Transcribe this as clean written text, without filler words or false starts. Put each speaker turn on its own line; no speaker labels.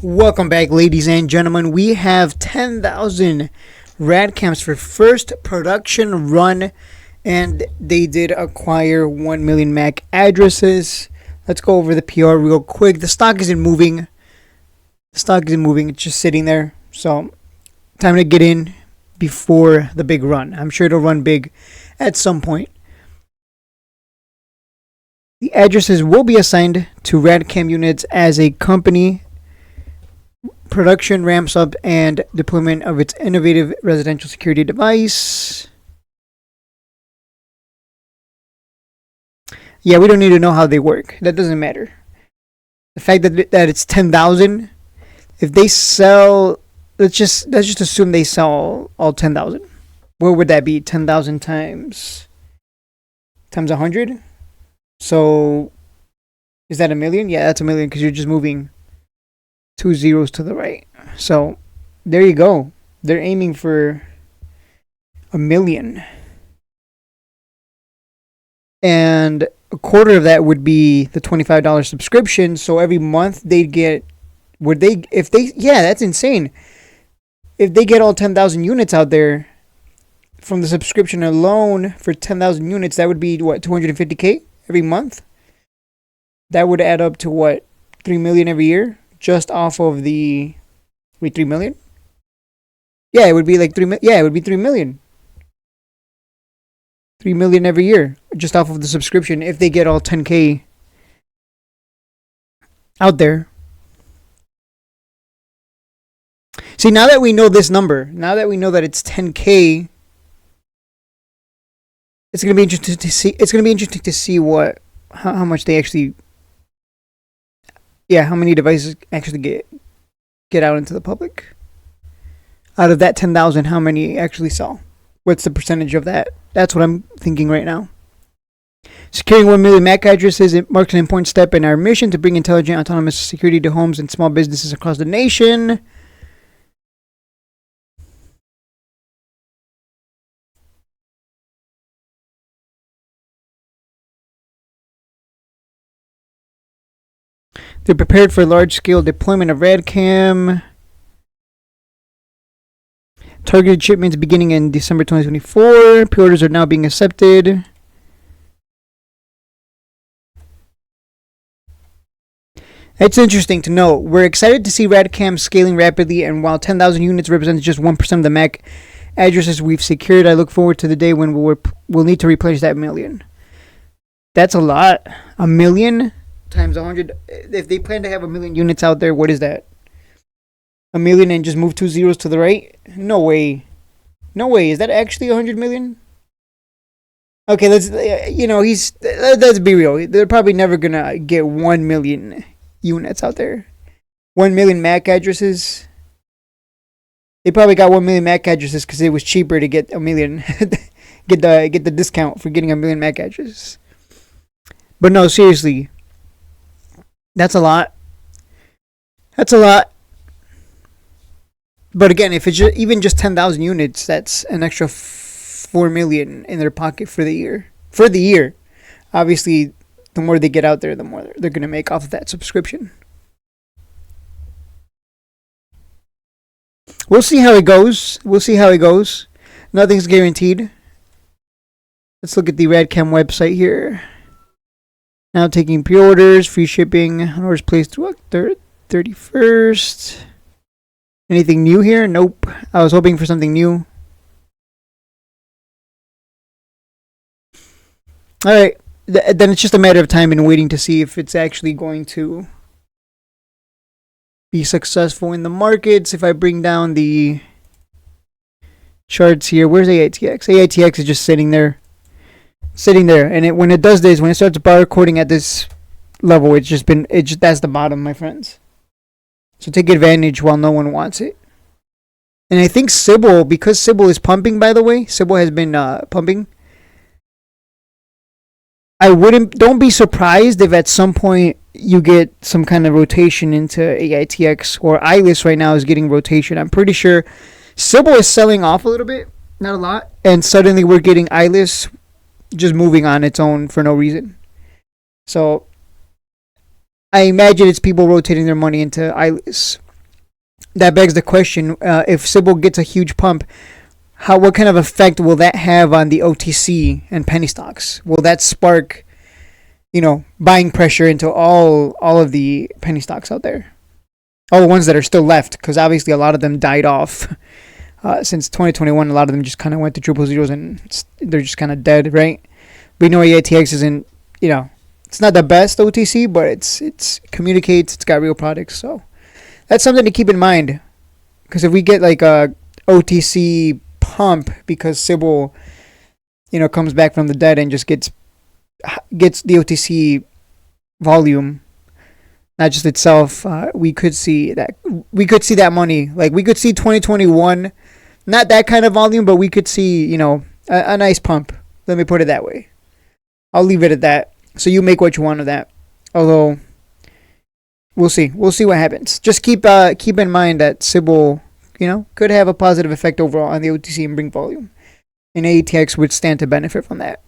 Welcome back, ladies and gentlemen. We have 10,000 Radcams for first production run, and they did acquire 1 million MAC addresses. Let's go over the PR real quick. The stock isn't moving. It's just sitting there. So, time to get in before the big run. I'm sure it'll run big at some point. The addresses will be assigned to Radcam units as a company production ramps up and deployment of its innovative residential security device. Yeah, we don't need to know how they work. That doesn't matter. The fact that it's 10,000, if they sell, let's just assume they sell all 10,000. What would that be? 10,000 times 100? So is that a million? Yeah, that's a million because you're just moving 2 zeros to the right. So there you go. They're aiming for 1 million. And a quarter of that would be the $25 subscription. So every month they'd get, that's insane. If they get all 10,000 units out there from the subscription alone for 10,000 units, that would be what, $250K every month? That would add up to what, 3 million every year? Just off of the 3 million? Yeah, it would be like 3 million. Yeah, it would be 3 million. 3 million every year just off of the subscription if they get all 10K out there. See, now that we know this number, now that we know that it's 10K, it's going to be interesting to see. It's going to be interesting to see how much they actually, how many devices actually get out into the public. Out of that 10,000, how many actually sell? What's the percentage of that? That's what I'm thinking right now. Securing 1 million MAC addresses, it marks an important step in our mission to bring intelligent, autonomous security to homes and small businesses across the nation. They're prepared for large-scale deployment of Radcam. Targeted shipments beginning in December 2024. Pre-orders are now being accepted. It's interesting to note. We're excited to see Radcam scaling rapidly, and while 10,000 units represents just 1% of the MAC addresses we've secured, I look forward to the day when we'll need to replenish that million. That's a lot. 1 million times 100. If they plan to have 1 million units out there, what is that? 1 million and just move 2 zeros to the right? No way. No way. Is that actually 100 million? Okay, let's be real. They're probably never gonna get 1 million units out there. 1 million MAC addresses. They probably got 1 million MAC addresses because it was cheaper to get 1 million. get the discount for getting 1 million MAC addresses. But no, seriously. That's a lot. That's a lot. But again, if it's even just 10,000 units, that's an extra 4 million in their pocket for the year. For the year. Obviously, the more they get out there, the more they're going to make off of that subscription. We'll see how it goes. Nothing's guaranteed. Let's look at the Radcam website here. Now taking pre-orders, free shipping, orders placed through October 31st. Anything new here? Nope. I was hoping for something new. Alright. Then it's just a matter of time and waiting to see if it's actually going to be successful in the markets. If I bring down the charts here, where's Aitx? Aitx is just sitting there. And when it does this, when it starts barcoding at this level, that's the bottom, my friends. So take advantage while no one wants it. And I think Sybil, because Sybil is pumping, by the way, Sybil has been pumping. Don't be surprised if at some point you get some kind of rotation into Aitx, or Aitx right now is getting rotation. I'm pretty sure Sybil is selling off a little bit, not a lot, and suddenly we're getting Aitx just moving on its own for no reason. So I imagine it's people rotating their money into Aitx. that begs the question: if Sybil gets a huge pump, what kind of effect will that have on the OTC and penny stocks? Will that spark, buying pressure into all of the penny stocks out there, all the ones that are still left? Because obviously a lot of them died off since 2021. A lot of them just kind of went to triple zeros and they're just kind of dead, right? We know Aitx isn't, it's not the best OTC, but it's communicates. It's got real products, so that's something to keep in mind. Because if we get like a OTC pump because Sybil, comes back from the dead and just gets the OTC volume, not just itself, we could see that money. Like we could see 2021, not that kind of volume, but we could see a nice pump. Let me put it that way. I'll leave it at that. So you make what you want of that. Although we'll see what happens. Just keep in mind that Sybil, could have a positive effect overall on the OTC and bring volume, and ATX would stand to benefit from that.